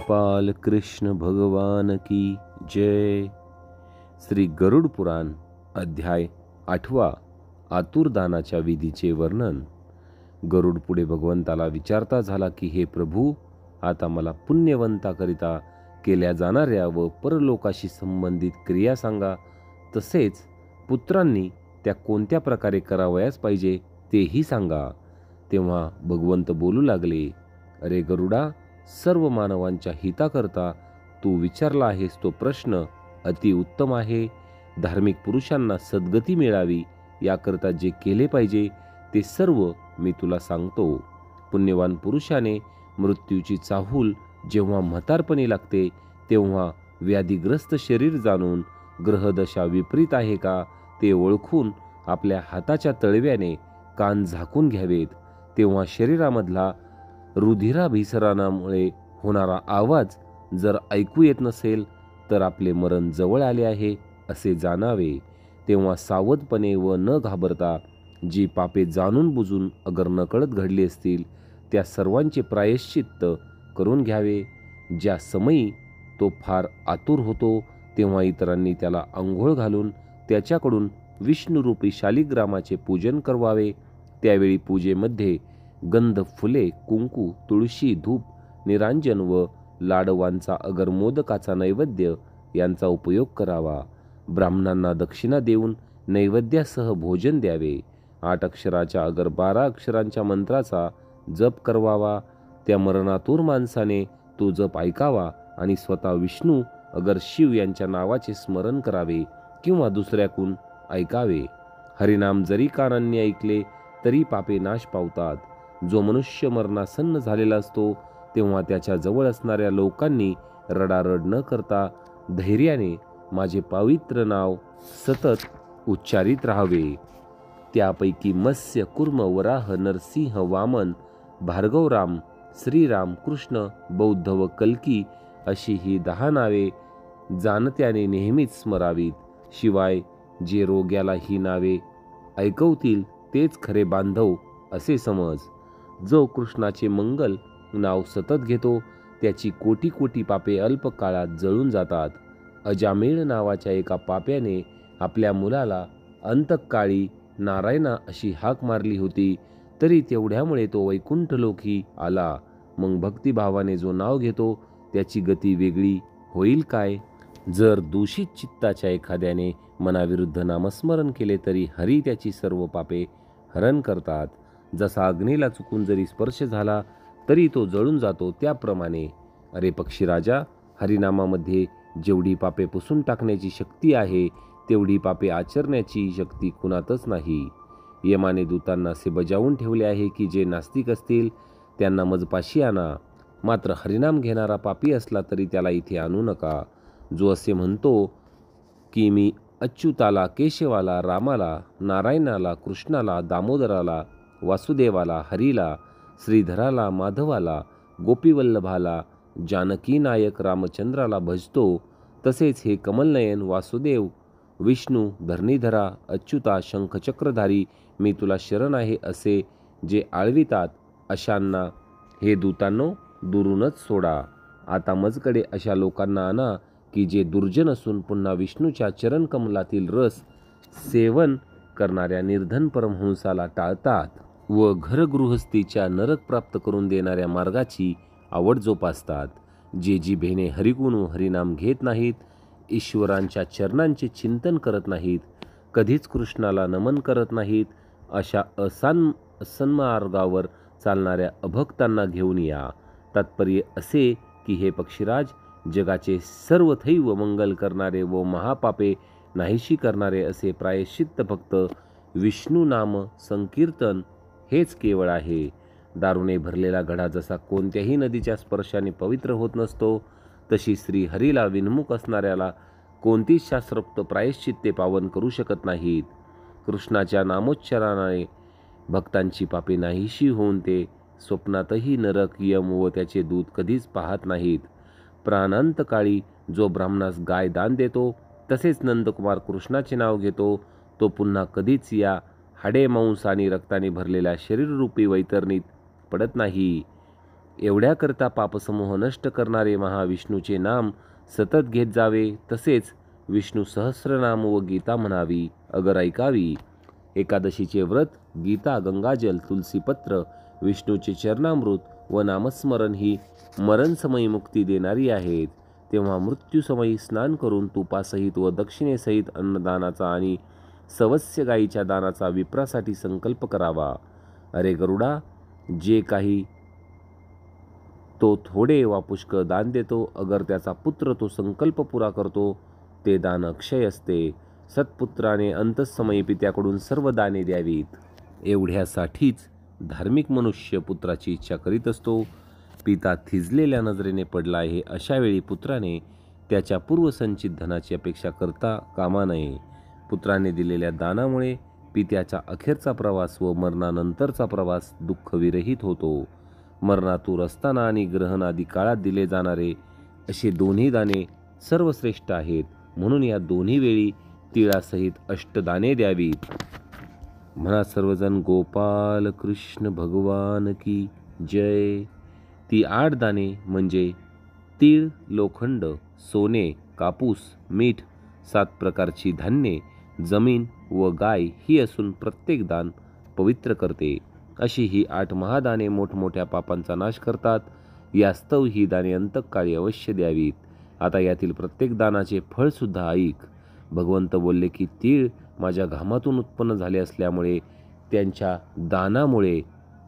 गोपाल कृष्ण भगवान की जय। श्री गरुड पुराण अध्याय 8 आतुरदानाच्या विधीचे वर्णन। गरुड पुढे भगवंताला विचारता झाला की हे प्रभू, आता मला पुण्यवंताकरिता केल्या जाणाऱ्या व परलोकाशी संबंधित क्रिया सांगा, तसेच पुत्रांनी त्या कोणत्या प्रकारे करावयास पाहिजे तेही सांगा। तेव्हा भगवंत बोलू लागले, अरे गरुडा, सर्व मानवांच्या हिताकरता तू विचारला आहेस तो प्रश्न अति उत्तम आहे। धार्मिक पुरुषांना सद्गती मिळावी याकरता जे केले पाहिजे ते सर्व मी तुला सांगतो। पुण्यवान पुरुषाने मृत्यूची चाहूल जेव्हा म्हातारपणी लागते तेव्हा व्याधिग्रस्त शरीर जाणून ग्रहदशा विपरीत आहे का ते ओळखून आपल्या हाताच्या तळव्याने कान झाकून घ्यावेत। तेव्हा शरीरामधला रुधिराभिसरणामुळे होणारा आवाज जर ऐकू येत नसेल तर आपले मरण जवळ आले आहे असे जाणावे। तेव्हा सावधपणे व न घाबरता जी पापे जाणून बुजून अगर नकळत घडली असतील त्या सर्वांचे प्रायश्चित्त करून घ्यावे। ज्या समयी तो फार आतुर होतो तेव्हा इतरांनी त्याला अंघोळ घालून त्याच्याकडून विष्णुरूपी शालिग्रामाचे पूजन करवावे। त्यावेळी पूजेमध्ये गंध, फुले, कुंकू, तुळशी, धूप, निरांजन व लाडवांचा अगर मोदकाचा नैवेद्य यांचा उपयोग करावा। ब्राह्मणांना दक्षिणा देऊन नैवेद्यासह भोजन द्यावे। 8 अक्षराच्या अगर 12 अक्षरांच्या मंत्राचा जप करवावा। त्या मरणातूर माणसाने तो जप ऐकावा आणि स्वतः विष्णू अगर शिव यांच्या नावाचे स्मरण करावे किंवा दुसऱ्याकून ऐकावे। हरिनाम जरी कानांनी ऐकले तरी पापे नाश पावतात। जो मनुष्य मरणासन्न झालेला असतो तेव्हा त्याच्या जवळ असणाऱ्या लोकांनी रडारड न करता धैर्याने माझे पवित्र नाव सतत उच्चारित राहावे। त्यापैकी मत्स्य, कुर्म, वराह, नरसिंह, वामन, भार्गवराम, श्रीराम, कृष्ण, बौद्ध व कल्की अशी ही 10 नावे जाणत्याने नेहमीच स्मरावीत। शिवाय जे रोग्याला ही नावे ऐकवतील तेच खरे बांधव असे समज। जो कृष्णाचे मंगल नाव सतत घेतो त्याची कोटी कोटी पापे अल्प काळात जळून जातात। अजामेळ नावाच्या एका पाप्याने आपल्या मुलाला अंतकाळी नारायणा अशी हाक मारली होती, तरी तेवढ्यामुळे तो वैकुंठ लोकी आला। मग भक्तिभावाने जो नाव घेतो त्याची गती वेगळी होईल काय? जर दूषित चित्ताच्या एखाद्याने मनाविरुद्ध नामस्मरण केले तरी हरी त्याची सर्व पापे हरण करतात। जसा अग्नीला चुकून जरी स्पर्श झाला तरी तो जळून जातो, त्याप्रमाणे अरे पक्षीराजा, हरिनामामध्ये जेवढी पापे पुसून टाकण्याची शक्ती आहे तेवढी पापे आचरण्याची शक्ती कुणातच नाही। यमाने दूतांना असे बजावून ठेवले आहे की जे नास्तिक असतील त्यांना मजपाशी आणा, मात्र हरिनाम घेणारा पापी असला तरी त्याला इथे आणू नका। जो असे म्हणतो की मी अच्युताला, केशवाला, रामाला, नारायणाला, कृष्णाला, दामोदराला, वासुदेवाला, हरीला, श्रीधराला, माधवाला, गोपीवल्लभाला, जानकी नायक रामचंद्राला भजतो, तसेच हे कमलनयन वासुदेव, विष्णू, धरणीधरा, अच्युता, शंखचक्रधारी मी तुला शरण आहे असे जे आळवितात अशांना हे दूतांनो दुरूनच सोडा। आता मजकडे अशा लोकांना आणा की जे दुर्जन असून पुन्हा विष्णूच्या चरणकमलातील रस सेवन करणाऱ्या निर्धन परमहंसाला टाळतात व घरगृहस्थीच्या नरक प्राप्त करून देणाऱ्या मार्गाची आवड जोपासतात। जे जिभेने हरिगुण व हरिनाम घेत नाहीत, ईश्वरांच्या चरणांचे चिंतन करत नाहीत, कधीच कृष्णाला नमन करत नाहीत, अशा असन्मार्गावर चालणाऱ्या अभक्तांना घेऊन या। तात्पर्य असे की हे पक्षीराज, जगाचे सर्वथैव मंगल करणारे व महापापे नाहीशी करणारे असे प्रायश्चित्त फक्त विष्णू नाम संकीर्तन हेच केवळ आहे। दारूने भरलेला घडा जसा कोणत्याही नदीच्या स्पर्शाने पवित्र होत नसतो, तशी श्री हरीला विन्मुख असणाऱ्याला कोणतीच शास्त्रोक्त प्रायश्चित्ते पावन करू शकत नाहीत। कृष्णाच्या नामोच्चारणाने भक्तांची पापे नाहीशी होऊन ते स्वप्नातही नरक, यम व त्याचे दूत कधीच पाहत नाहीत। प्राणांतकाळी जो ब्राह्मणास गाय दान देतो तसेच नंदकुमार कृष्णाचे नाव घेतो तो पुन्हा कधीच या हाडे, मांस आणि रक्ताने भरलेल्या शरीररूपी वैतरणीत पडत नाही। एवढ्याकरता पापसमूह नष्ट करणारे महाविष्णूचे नाम सतत घेत जावे, तसेच विष्णू सहस्रनाम व गीता म्हणावी, अगर ऐकावी. एकादशीचे व्रत, गीता, गंगाजल, तुलसीपत्र, विष्णूचे चरणामृत व नामस्मरण ही मरणसमयी मुक्ती देणारी आहेत. तेव्हा मृत्यूसमयी स्नान करून तुपासहित व दक्षिणेसहित अन्नदानाचा आणि सवस्य गायीच्या दानाचा विप्रासाठी संकल्प करावा. अरे गरुडा, जे काही तो थोडे वा पुष्कळ दान देतो, अगर त्याचा पुत्र तो संकल्प पुरा करतो, ते दान अक्षय असते. सत्पुत्राने अंतःसमयी पित्याकडून सर्व दाने द्यावीत. एवढ्यासाठीच धार्मिक मनुष्य पुत्राची इच्छा करीत असतो. पिता थिजलेल्या नजरेने पडला आहे, अशा वेळी पुत्राने त्याच्या पूर्वसंचित धनाची अपेक्षा करता कामा नये. पुत्राने दिलेल्या दानामुळे पित्याचा अखेरचा प्रवास व मरणानंतरचा प्रवास दुःखविरहित होतो. मरणातूर असताना आणि ग्रहण आदी काळात दिले जाणारे असे दोन्ही दाने सर्वश्रेष्ठ आहेत. म्हणून या दोन्ही वेळी तिळासहित अष्टदाने द्यावीत. म्हणा सर्वजण गोपाल कृष्ण भगवान की जय. ती 8 दाने म्हणजे तीळ, लोखंड, सोने, कापूस, मीठ, 7 प्रकारची धान्ये, जमीन व गाय ही असून प्रत्येक दान पवित्र करते. अशी ही 8 महादाने मोठमोठ्या पापांचा नाश करतात. यास्तव ही दाने अंतकाळी अवश्य द्यावीत. आता यातील प्रत्येक दानाचे फळसुद्धा ऐक. भगवंत बोलले की तीळ माझ्या घामातून उत्पन्न झाले असल्यामुळे त्यांच्या दानामुळे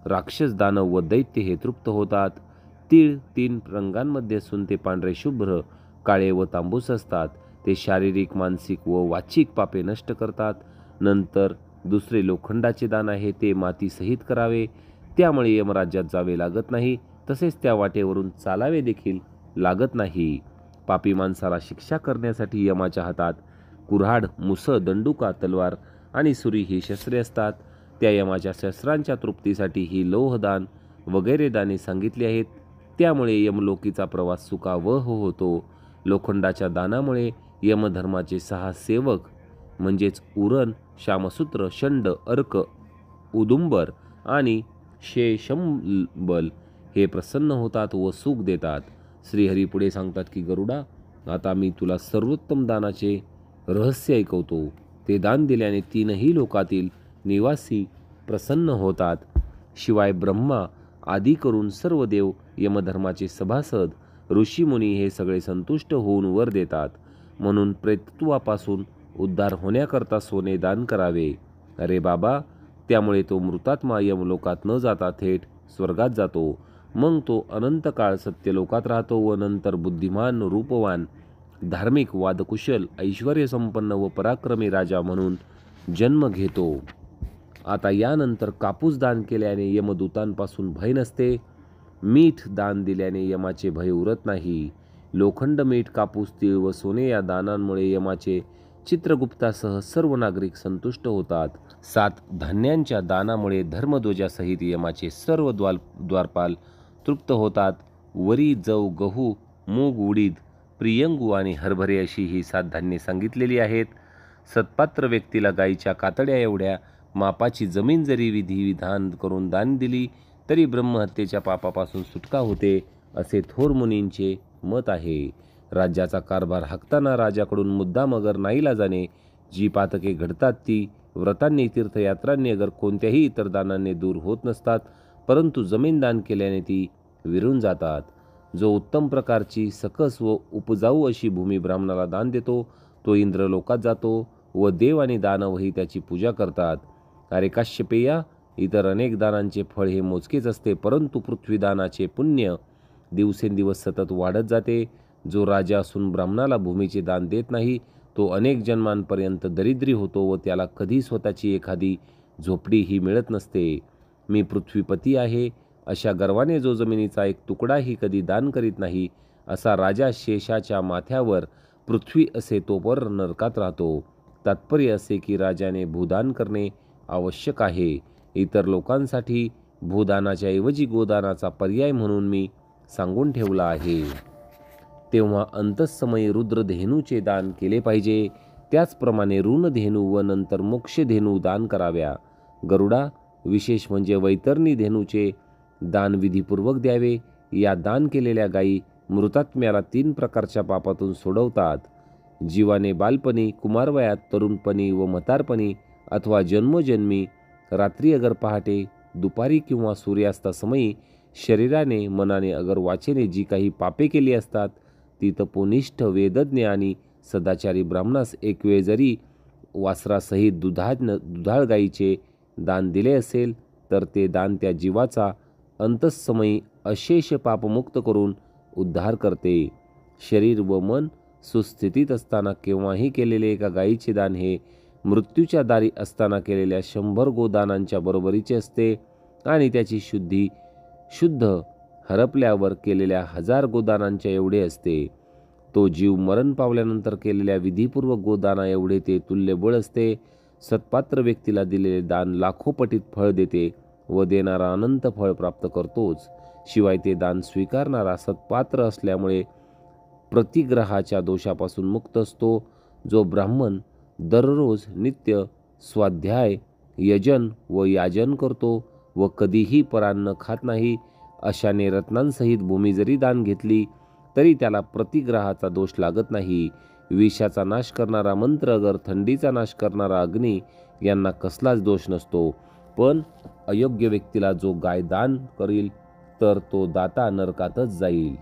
राक्षस, दानव व दैत्य हे तृप्त होतात. तीळ 3 रंगांमध्ये असून ते पांढरे, शुभ्र, काळे व तांबूस असतात. ते शारीरिक, मानसिक व वाचिक पापे नष्ट करतात. नंतर दुसरे लोखंडाचे दान आहे, ते मातीसहित करावे. त्यामुळे यमराज्यात जावे लागत नाही, तसेच त्या वाटेवरून चालावे देखील लागत नाही. पापी माणसाला शिक्षा करण्यासाठी यमाच्या हातात कुऱ्हाड, मुसळ, दंडुका, तलवार आणि सुरी ही शस्त्रे असतात. त्या यमाच्या शस्त्रांच्या तृप्तीसाठी ही लोहदान वगैरे दाने सांगितली आहेत. त्यामुळे यमलोकीचा प्रवास सुखावह होतो. लोखंडाच्या दानामुळे यमधर्माचे 6 सेवक म्हणजेच उरण, श्यामसूत्र, षंड, अर्क, उदुंबर आणि शेषंबल हे प्रसन्न होतात व सुख देतात. श्रीहरी पुढे सांगतात की गरुडा, आता मी तुला सर्वोत्तम दानाचे रहस्य ऐकवतो. ते दान दिल्याने 3ही लोकातील निवासी प्रसन्न होतात. शिवाय ब्रह्मा आदी करून सर्व देव, यमधर्माचे सभासद, ऋषीमुनी हे सगळे संतुष्ट होऊन वर देतात. म्हणून प्रेतत्वापासून उद्धार होण्याकरता सोने दान करावे. अरे बाबा, त्यामुळे तो मृतात्मा यमलोकात न जाता थेट स्वर्गात जातो. मग तो अनंत काळ सत्यलोकात राहतो व नंतर बुद्धिमान, रूपवान, धार्मिक, वादकुशल, ऐश्वर्यसंपन्न व पराक्रमी राजा म्हणून जन्म घेतो. आता यानंतर कापूस दान केल्याने यमदूतांपासून भय नसते. मीठ दान दिल्याने यमाचे भय उरत नाही. लोखंड, मीठ, कापूस, तीळ व सोने या दानांमुळे यमाचे चित्रगुप्तासह सर्व नागरिक संतुष्ट होतात. 7 धान्यांच्या दानामुळे धर्मध्वजासहित यमाचे सर्व द्वारपाल तृप्त होतात. वरी, जव, गहू, मूग, उडीद, प्रियंगू आणि हरभरे अशी ही 7 धान्ये सांगितलेली आहेत. सत्पात्र व्यक्तीला गायीच्या कातड्या एवढ्या मापाची जमीन जरी विधिविधान करून दान दिली तरी ब्रह्महत्येच्या पापापासून सुटका होते, असे थोर मुनींचे मत आहे. राज्याचा कारभार हाकताना राजाकडून मुद्दाम अगर नाईलाजाने जी पातके घडतात ती व्रतांनी, तीर्थयात्रांनी, अगर कोणत्याही इतर दानांनी दूर होत नसतात, परंतु जमीन दान केल्याने ती विरून जातात. जो उत्तम प्रकारची सकस व उपजाऊ अशी भूमी ब्राह्मणाला दान देतो, तो इंद्रलोकात जातो व देव आणि दानवही त्याची पूजा करतात. अरे काश्यपेया, इतर अनेक दानांचे फळ हे मोजकेच असते, परंतु पृथ्वीदानाचे पुण्य दिवसेंदिवस सतत वाढत जाते. जो राजा असून ब्राह्मणाला भूमीचे दान देत नाही, तो अनेक जन्मांपर्यंत दरिद्री होतो व त्याला कधी स्वतःची एखादी झोपडीही मिळत नसते. मी पृथ्वीपती आहे अशा गर्वाने जो जमिनीचा एक तुकडाही कधी दान करीत नाही, असा राजा शेषाच्या माथ्यावर पृथ्वी असे तोपर नरकात राहतो. तात्पर्य असे की राजाने भूदान करणे आवश्यक आहे. इतर लोकांसाठी भूदानाच्या ऐवजी गोदानाचा पर्याय म्हणून मी सांगून ठेवला आहे. तेव्हा अंतःसमयी रुद्रधेनूचे दान केले पाहिजे. त्याचप्रमाणे ऋणधेनू व नंतर मोक्षधेनू दान कराव्या. गरुडा, विशेष म्हणजे वैतरणी धेनूचे दान विधीपूर्वक द्यावे. या दान केलेल्या गायी मृतात्म्याला 3 प्रकारच्या पापातून सोडवतात. जीवाने बालपणी, कुमारवयात, तरुणपणी व म्हातारपणी अथवा जन्मोजन्मी, रात्री अगर पहाटे, दुपारी किंवा सूर्यास्तासमयी शरीराने, मनाने अगर वाचेने जी काही पापे केली असतात, ती तपोनिष्ठ, वेदज्ञ आणि सदाचारी ब्राह्मणास एक वेळ जरी वासरासहित दुधाळ गायीचे दान दिले असेल, तर ते दान त्या जीवाचा अंतःसमयी अशेष पापमुक्त करून उद्धार करते. शरीर व मन सुस्थितीत असताना केव्हाही केलेले एका गायीचे दान हे मृत्यूच्या दारी असताना केलेल्या 100 गोदानांच्या बरोबरीचे असते आणि त्याची शुद्ध हरपल्यावर केलेल्या 1000 गोदानांच्या एवढे असते. तो जीव मरण पावल्यानंतर केलेल्या विधीपूर्वक गोदाना एवढे ते तुल्यबळ असते. सत्पात्र व्यक्तीला दिलेले दान लाखो पटीत फळ देते व देणारा अनंत फळ प्राप्त करतोच. शिवाय ते दान स्वीकारणारा सत्पात्र असल्यामुळे प्रतिग्रहाच्या दोषापासून मुक्त असतो. जो ब्राह्मण दररोज नित्य स्वाध्याय, यजन व याजन करतो व कधीही परान्न खात नाही, अशाने रत्नांसहित भूमी जरी दान घेतली तरी त्याला प्रतिग्रहाचा दोष लागत नाही. विषाचा नाश करणारा मंत्र अगर थंडीचा नाश करणारा अग्नी यांना कसलाच दोष नसतो. पण अयोग्य व्यक्तीला जो गाय दान करील तर तो दाता नरकातच जाईल.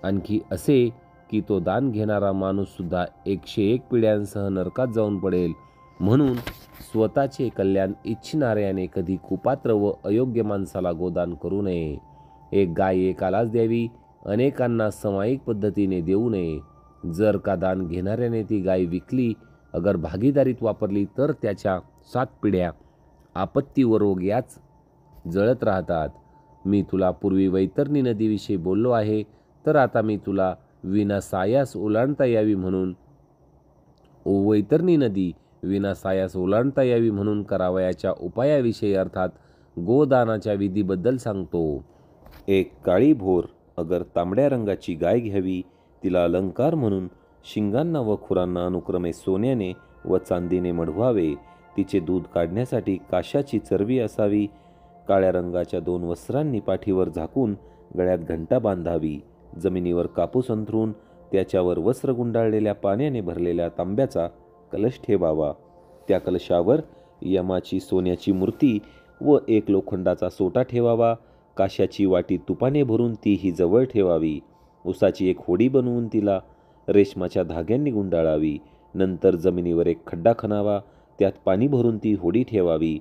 आणखी असे की तो दान घेणारा माणूससुद्धा 101 पिढ्यांसह नरकात जाऊन पडेल. म्हणून स्वतःचे कल्याण इच्छिणाऱ्याने कधी कुपात्र व अयोग्य माणसाला गोदान करू नये. एक गाय एकालाच द्यावी, अनेकांना सामायिक पद्धतीने देऊ नये. जर का दान घेणाऱ्याने ती गाय विकली, अगर भागीदारीत वापरली, तर त्याच्या 7 पिढ्या आपत्ती व रोग याच जळत राहतात. मी तुला पूर्वी वैतरणी नदीविषयी बोललो आहे, तर आता मी तुला विनासायास ओलांडता यावी म्हणून वैतरणी नदी विनासायास ओलांडता यावी म्हणून करावयाच्या उपायाविषयी अर्थात गोदानाच्या विधीबद्दल सांगतो. एक काळी भोर अगर तांबड्या रंगाची गाय घ्यावी. तिला अलंकार म्हणून शिंगांना व खुरांना अनुक्रमे सोन्याने व चांदीने मढवावे. तिचे दूध काढण्यासाठी काशाची चरबी असावी. काळ्या रंगाच्या 2 वस्त्रांनी पाठीवर झाकून गळ्यात घंटा बांधावी. जमिनीवर कापूस अंथरून त्याच्यावर वस्त्र गुंडाळलेल्या पाण्याने भरलेला तांब्याचा कलश ठेवावा. त्या कलशावर यमाची सोन्याची मूर्ती व एक लोखंडाचा सोटा ठेवावा. काशाची वाटी तुपाने भरून तीही जवळ ठेवावी. उसाची एक होडी बनवून तिला रेशमाच्या धाग्यांनी गुंडाळावी. नंतर जमिनीवर एक खड्डा खणावा. त्यात पाणी भरून ती होडी ठेवावी.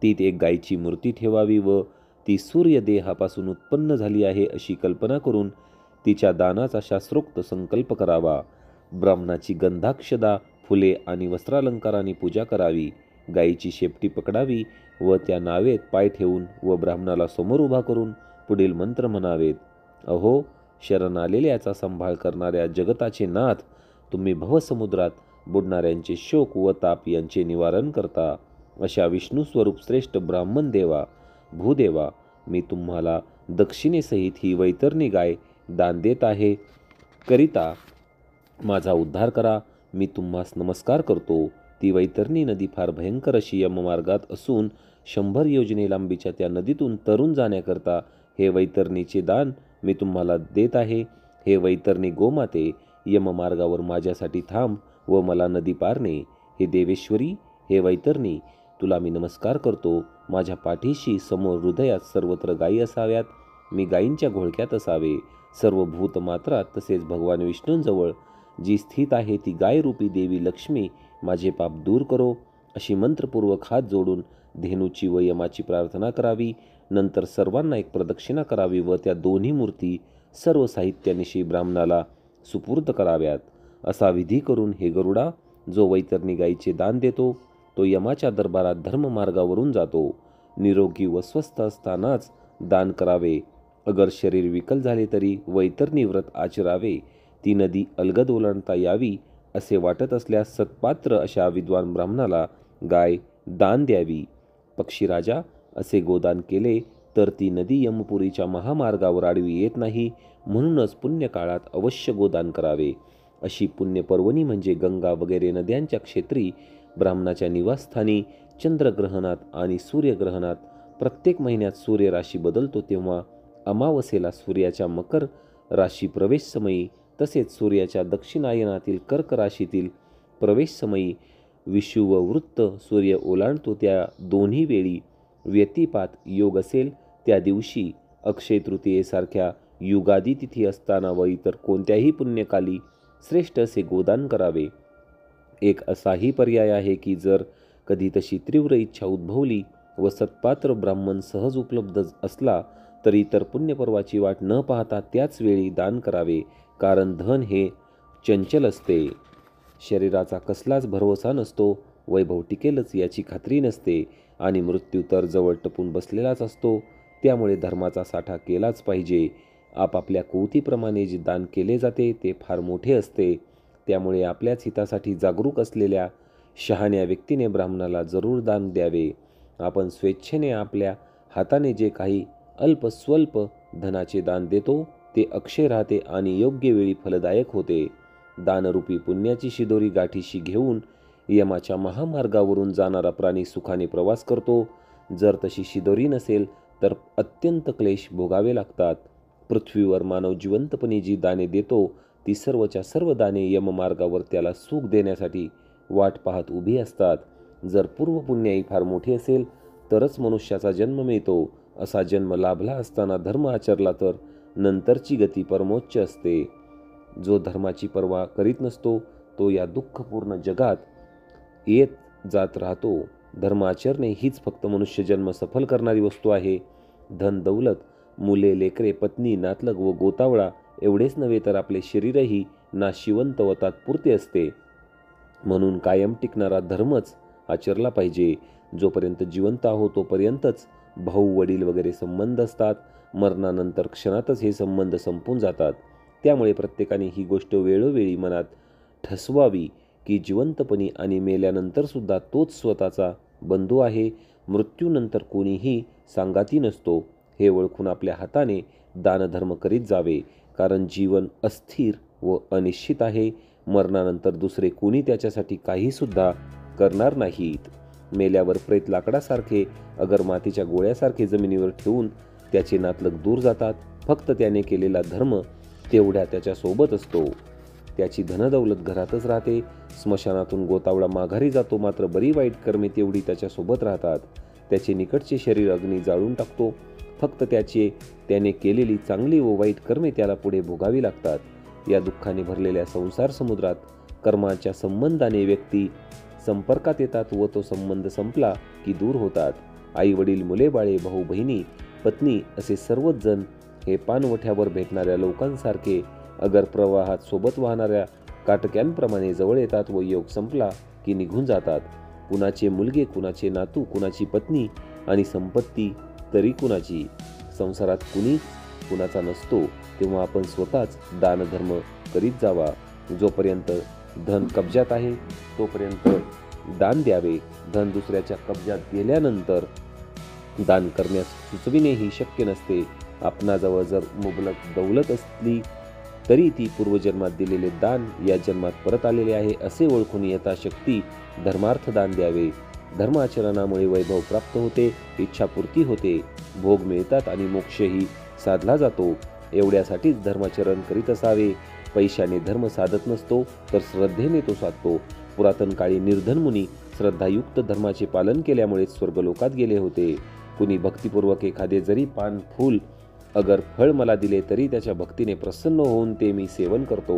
तीत एक गायीची मूर्ती ठेवावी व ती सूर्यदेहापासून उत्पन्न झाली आहे अशी कल्पना करून तिच्या दानाचा शास्त्रोक्त संकल्प करावा. ब्राह्मणाची गंधाक्षदा, फुले आणि वस्त्रालंकाराने पूजा करावी. गायीची शेपटी पकडावी व त्या नावेत पाय ठेवून व ब्राह्मणाला समोर उभा करून पुढील मंत्र म्हणावेत. अहो, शरण आलेल्याचा सांभाळ करणाऱ्या जगताचे नाथ, तुम्ही भवसमुद्रात बुडणाऱ्यांचे शोक व ताप यांचे निवारण करता. अशा विष्णू स्वरूप श्रेष्ठ ब्राह्मण देवा, भूदेवा, मी तुम्हाला दक्षिणेसहित ही वैतरणी गाय दान देत आहे. करिता माझा उद्धार करा. मी तुम्हास नमस्कार करतो. ती वैतरणी नदी फार भयंकर अशी यममार्गात असून 100 योजने लांबीच्या त्या नदीतून तरून जाण्याकरता हे वैतरणीचे दान मी तुम्हाला देत आहे. हे वैतरणी गोमाते, यममार्गावर माझ्यासाठी थांब व मला नदी पार ने. हे देवेश्वरी, हे वैतरणी, तुला मी नमस्कार करतो. माझ्या पाठीशी समोर हृदयात सर्वत्र गायी असाव्यात. मी गायींच्या घोळक्यात असावे. सर्व भूतमात्रात तसेच भगवान विष्णूंजवळ जी स्थित आहे ती गायरूपी देवी लक्ष्मी माझे पाप दूर करो. अशी मंत्रपूर्वक हात जोडून धेनूची व यमाची प्रार्थना करावी. नंतर सर्वांना एक प्रदक्षिणा करावी व त्या दोन्ही मूर्ती सर्व साहित्यानिशी ब्राह्मणाला सुपूर्द कराव्यात. असा विधी करून हे गरुडा, जो वैतरणी गायीचे दान देतो तो यमाच्या दरबारात धर्ममार्गावरून जातो. निरोगी व स्वस्थ असतानाच दान करावे. अगर शरीर विकल झाले तरी वैतरणी व्रत आचरावे. ती नदी अलगद ओलांडता यावी असे वाटत असल्यास सत्पात्र अशा विद्वान ब्राह्मणाला गाय दान द्यावी. पक्षीराजा, असे गोदान केले तर ती नदी यमपुरीच्या महामार्गावर आडवी येत नाही. म्हणूनच पुण्यकाळात अवश्य गोदान करावे. अशी पुण्यपर्वणी म्हणजे गंगा वगैरे नद्यांच्या क्षेत्री ब्राह्मणाच्या निवासस्थानी चंद्रग्रहणात आणि सूर्यग्रहणात प्रत्येक महिन्यात सूर्यराशी बदलतो तेव्हा अमावस्येला सूर्याच्या मकर राशी प्रवेश समयी तसेच सूर्याच्या दक्षिणायनातील कर्क राशीतील प्रवेश समयी विषुव वृत्त सूर्य ओलांडतो त्या दोन्ही वेळी व्यतिपात योग असेल त्या दिवशी अक्षय तृतीयेसारख्या युगादी तिथी असताना व इतर कोणत्याही पुण्यकाली श्रेष्ठ असे गोदान करावे. एक असाही पर्याय आहे की जर कधी तशी तीव्र इच्छा उद्भवली व सत्पात्र ब्राह्मण सहज उपलब्ध असला तर इतर पुण्यपर्वाची वाट न पाहता त्याच वेळी दान करावे. कारण धन हे चंचल असते, शरीराचा कसलाच भरवसा नसतो, वैभव टिकेलच याची खात्री नसते आणि मृत्यू तर जवळ टपून बसलेलाच असतो. त्यामुळे धर्माचा साठा केलाच पाहिजे. आपापल्या कुवतीप्रमाणे जे दान केले जाते ते फार मोठे असते. त्यामुळे आपल्याच हितासाठी जागरूक असलेल्या शहाण्या व्यक्तीने ब्राह्मणाला जरूर दान द्यावे. आपण स्वेच्छेने आपल्या हाताने जे काही अल्प धनाचे दान देतो ते अक्षय राहते आणि योग्य वेळी फलदायक होते. दानरूपी पुण्याची शिदोरी गाठीशी घेऊन यमाच्या महामार्गावरून जाणारा प्राणी सुखाने प्रवास करतो. जर तशी शिदोरी नसेल तर अत्यंत क्लेश भोगावे लागतात. पृथ्वीवर मानव जिवंतपणे जी दाने देतो ती सर्वच्या सर्व दाने यममार्गावर त्याला सुख देण्यासाठी वाट पाहत उभी असतात. जर पूर्वपुण्याई फार मोठी असेल तरच मनुष्याचा जन्म मिळतो. असा जन्म लाभला असताना धर्म आचरला तर नंतरची गती परमोच्च असते. जो धर्माची पर्वा करीत नसतो तो या दुःखपूर्ण जगात येत जात राहतो. धर्माचरणे हीच फक्त मनुष्यजन्म सफल करणारी वस्तू आहे. धन दौलत, मुले लेकरे, पत्नी, नातलग व गोतावळा एवढेच नव्हे तर आपले शरीरही नाशिवंत व तात्पुरते असते. म्हणून कायम टिकणारा धर्मच आचरला पाहिजे. जोपर्यंत जिवंत आहोत तोपर्यंतच भाऊ वडील वगैरे संबंध असतात. मरणानंतर क्षणातच हे संबंध संपून जातात. त्यामुळे प्रत्येकाने ही गोष्ट वेळोवेळी मनात ठसवावी की जिवंतपणी आणि मेल्यानंतर सुद्धा तोच स्वतःचा बंधू आहे. मृत्यूनंतर कोणीही सांगाती नसतो. हे ओळखून आपल्या हाताने दानधर्म करीत जावे. कारण जीवन अस्थिर व अनिश्चित आहे. मरणानंतर दुसरे कोणी त्याच्यासाठी काहीसुद्धा करणार नाहीत. मेल्यावर प्रेत लाकडासारखे अगर मातीच्या गोळ्यासारखे जमिनीवर ठेवून त्याचे नातलग दूर जातात. फक्त त्याने केलेला धर्म तेवढ्या त्याच्यासोबत असतो. त्याची धनदौलत घरातच राहते. स्मशानातून गोतावळा माघारी जातो, मात्र बरी वाईट कर्मे तेवढी त्याच्यासोबत राहतात. त्याचे निकटचे शरीर अग्नी जाळून टाकतो. फक्त त्याने केलेली चांगली व वाईट कर्मे त्याला पुढे भोगावी लागतात. या दुःखाने भरलेल्या संसार समुद्रात कर्माच्या संबंधाने व्यक्ती संपर्कात येतात व तो संबंध संपला की दूर होतात. आई वडील, मुले बाळे, भाऊ बहिणी, पत्नी असे सर्वच जण हे पानवठ्यावर भेटणाऱ्या लोकांसारखे अगर प्रवाहात सोबत वाहणाऱ्या काटक्यांप्रमाणे जवळ येतात व योग संपला की निघून जातात. कुणाचे मुलगे, कुणाचे नातू, कुणाची पत्नी आणि संपत्ती तरी कुणाची. संसारात कुणाचा नसतो तेव्हा आपण स्वतःच दानधर्म करीत जावा. जोपर्यंत धन कब्जात आहे तोपर्यंत दान द्यावे. धन दुसऱ्याच्या कब्जात गेल्यानंतर दान करण्यास सुचविणेही शक्य नसते. आपणाजवळ जर मुबलक दौलत असली तरी ती पूर्वजन्मात दिलेले दान या जन्मात परत आलेले आहे असे ओळखून यथाशक्ती धर्मार्थ दान द्यावे. धर्माचरणामुळे वैभव प्राप्त होते, इच्छापूर्ती होते, भोग मिळतात आणि मोक्षही साधला जातो. एवढ्यासाठीच धर्माचरण करीत असावे. पैशाने धर्म साधत नसतो तर श्रद्धेने तो साधतो. पुरातन काळी निर्धन मुनी श्रद्धायुक्त धर्माचे पालन केल्यामुळे स्वर्गलोकात गेले होते. कुणी भक्तिपूर्वक एखादे जरी पान, फूल अगर फळ मला दिले तरी त्याच्या भक्तीने प्रसन्न होऊन ते मी सेवन करतो.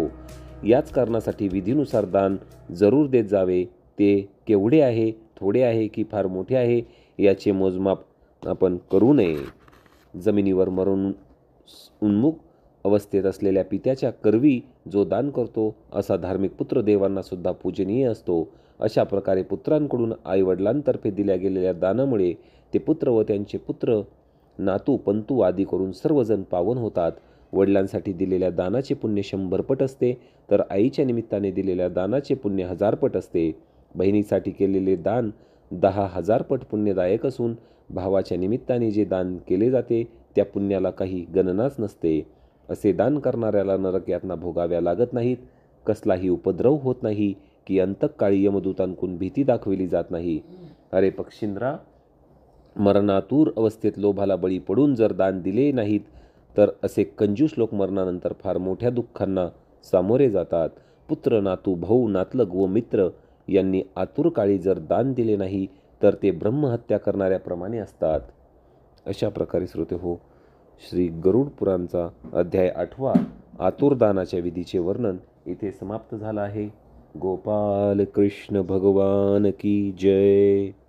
याच कारणासाठी विधीनुसार दान जरूर देत जावे. ते केवढे आहे, थोडे आहे की फार मोठे आहे याचे मोजमाप आपण करू नये. जमिनीवर मरून उन्मुख अवस्थेत असलेल्या पित्याच्या करवी जो दान करतो असा धार्मिक पुत्र देवांना सुद्धा पूजनीय असतो. अशा प्रकारे पुत्रांकडून आईवडिलांतर्फे दिल्या गेलेल्या दानामुळे ते पुत्र व त्यांचे पुत्र, नातू, पंतू आदी करून सर्वजण पावन होतात. वडिलांसाठी दिलेल्या दानाचे पुण्य 100 पट असते तर आईच्या निमित्ताने दिलेल्या दानाचे पुण्य 1000 पट असते. बहिणीसाठी केलेले दान 10,000 पट पुण्यदायक असून भावाच्या निमित्ताने जे दान केले जाते त्या पुण्याला काही गणनाच नसते. असे दान करणाऱ्याला नरक यातना भोगाव्या लागत नाहीत. कसलाही उपद्रव होत नाही की अंतकाळी यमदूतांकडून भीती दाखविली जात नाही. अरे पक्षींद्रा, मरणातूर अवस्थेत लोभाला बळी पडून जर दान दिले नाहीत तर असे कंजूस लोक मरणानंतर फार मोठ्या दुःखांना सामोरे जातात. पुत्र, नातू, भाऊ, नातलग व मित्र यांनी आतुर काळी जर दान दिले नाही तर ते ब्रह्महत्या करणाऱ्याप्रमाणे असतात. अशा प्रकारे श्रोते हो, श्री गरुड पुराणचा अध्याय 8 आतुरदानाच्या विधीचे वर्णन इथे समाप्त झालं आहे. गोपाल कृष्ण भगवान की जय.